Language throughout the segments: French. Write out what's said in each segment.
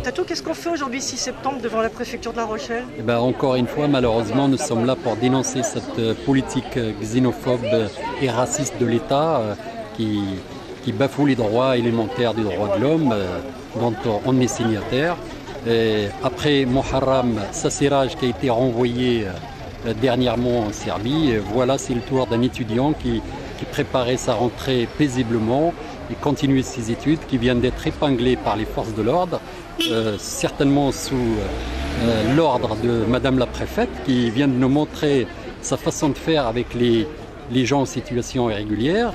Tatou, qu'est-ce qu'on fait aujourd'hui 6 septembre devant la préfecture de La Rochelle? Eh ben, encore une fois, malheureusement, nous sommes là pour dénoncer cette politique xénophobe et raciste de l'État qui bafoue les droits élémentaires des droits de l'homme dont on est signataire. Et après Muharram Sassiraj qui a été renvoyé dernièrement en Serbie, voilà, c'est le tour d'un étudiant qui préparait sa rentrée paisiblement et continuait ses études, qui vient d'être épinglé par les forces de l'ordre, certainement sous l'ordre de Madame la préfète, qui vient de nous montrer sa façon de faire avec les gens en situation irrégulière.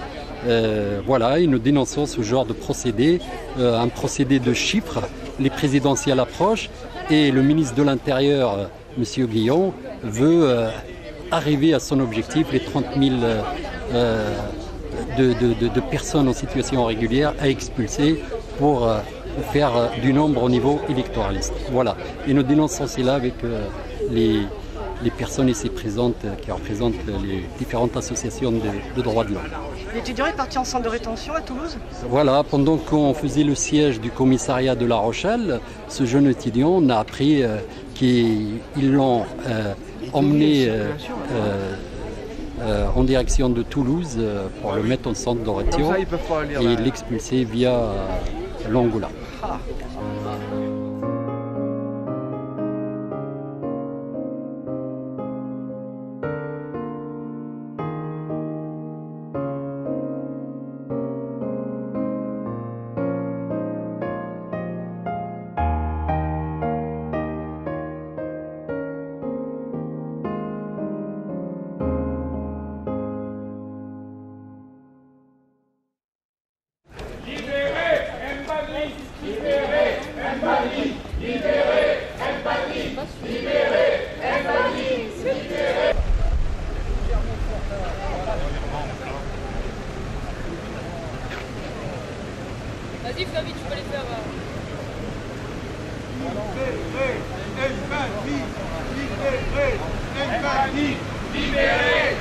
Voilà, et nous dénonçons ce genre de procédé, un procédé de chiffres. Les présidentielles approchent et le ministre de l'Intérieur, M. Guillon, veut arriver à son objectif, les 30 000 de personnes en situation irrégulière à expulser pour faire du nombre au niveau électoraliste. Voilà. Et nous dénonçons cela avec les personnes ici présentes qui représentent les différentes associations de droits de l'homme. L'étudiant est parti en centre de rétention à Toulouse? Voilà, pendant qu'on faisait le siège du commissariat de La Rochelle, ce jeune étudiant, on a appris qu'ils l'ont emmené en direction de Toulouse pour le mettre en centre de rétention et l'expulser via l'Angola. Vas-y Flavie, tu peux les faire. Libéré,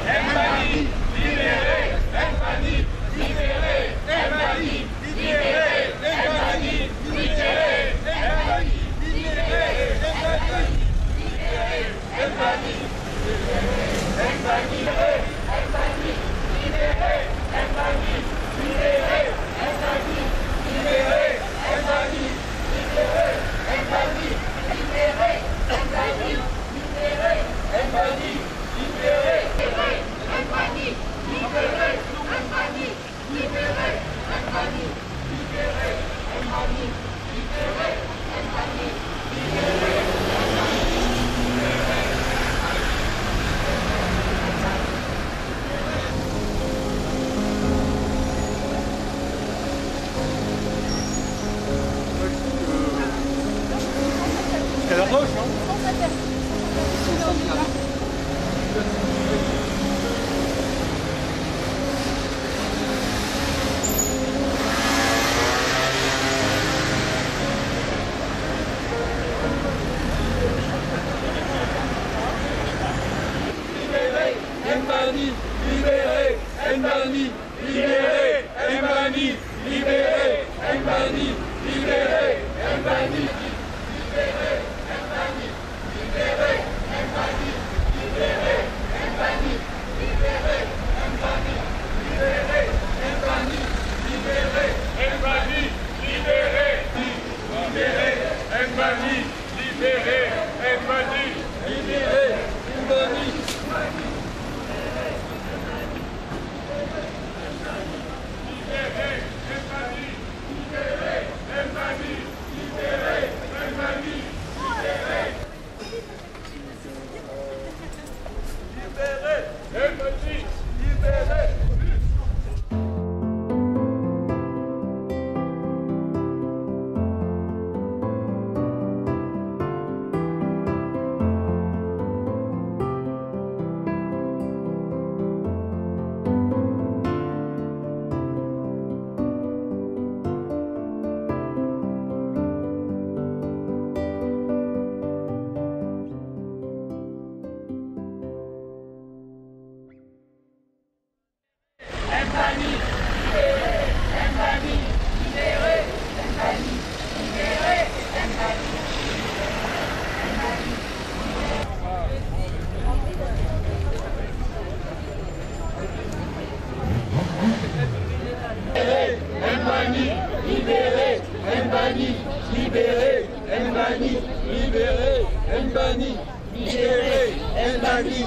Mani, libérez El Mani.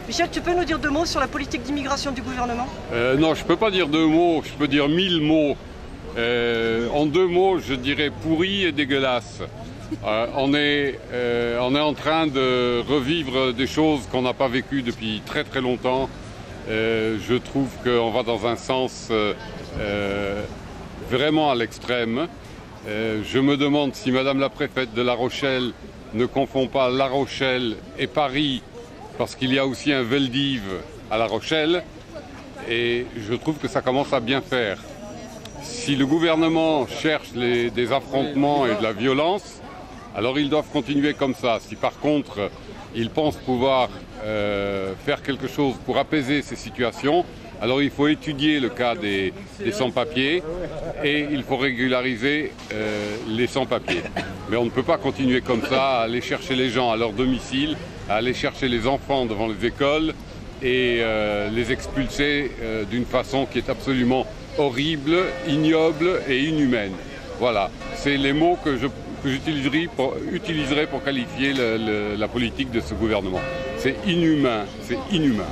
Michel, tu peux nous dire 2 mots sur la politique d'immigration du gouvernement? Non, je ne peux pas dire 2 mots, je peux dire 1000 mots. En 2 mots, je dirais pourri et dégueulasse. On est en train de revivre des choses qu'on n'a pas vécues depuis très très longtemps. Je trouve qu'on va dans un sens vraiment à l'extrême. Je me demande si Madame la préfète de La Rochelle ne confond pas La Rochelle et Paris, parce qu'il y a aussi un Veldiv à La Rochelle, et je trouve que ça commence à bien faire. Si le gouvernement cherche des affrontements et de la violence, alors ils doivent continuer comme ça. Si par contre, ils pensent pouvoir faire quelque chose pour apaiser ces situations, alors il faut étudier le cas des sans-papiers et il faut régulariser les sans-papiers. Mais on ne peut pas continuer comme ça, à aller chercher les gens à leur domicile, à aller chercher les enfants devant les écoles et les expulser d'une façon qui est absolument horrible, ignoble et inhumaine. Voilà, c'est les mots que j'utiliserai pour qualifier la politique de ce gouvernement. C'est inhumain, c'est inhumain.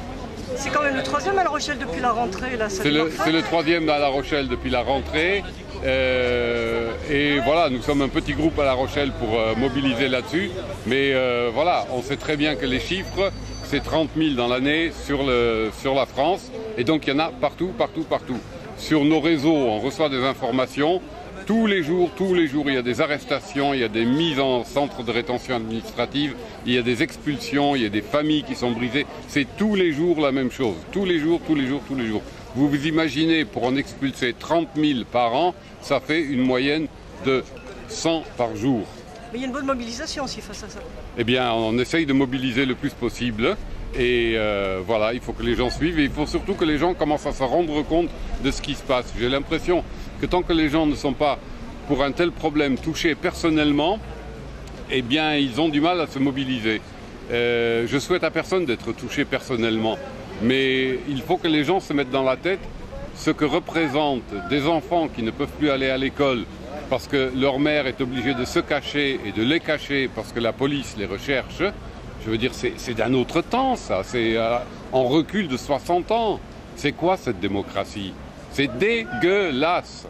C'est quand même le 3e à La Rochelle depuis la rentrée. C'est le 3e à La Rochelle depuis la rentrée. Et voilà, nous sommes un petit groupe à La Rochelle pour mobiliser là-dessus. Mais voilà, on sait très bien que les chiffres, c'est 30 000 dans l'année sur la France. Et donc il y en a partout, partout, partout. Sur nos réseaux, on reçoit des informations. Tous les jours, il y a des arrestations, il y a des mises en centre de rétention administrative, il y a des expulsions, il y a des familles qui sont brisées. C'est tous les jours la même chose. Tous les jours, tous les jours, tous les jours. Vous vous imaginez, pour en expulser 30 000 par an, ça fait une moyenne de 100 par jour. Mais il y a une bonne mobilisation aussi face à ça. Eh bien, on essaye de mobiliser le plus possible. Et voilà, il faut que les gens suivent et il faut surtout que les gens commencent à se rendre compte de ce qui se passe. J'ai l'impression que tant que les gens ne sont pas, pour un tel problème, touchés personnellement, eh bien, ils ont du mal à se mobiliser. Je souhaite à personne d'être touché personnellement, mais il faut que les gens se mettent dans la tête ce que représentent des enfants qui ne peuvent plus aller à l'école parce que leur mère est obligée de se cacher et de les cacher parce que la police les recherche. Je veux dire, c'est d'un autre temps, ça. C'est en recul de 60 ans. C'est quoi cette démocratie? C'est dégueulasse.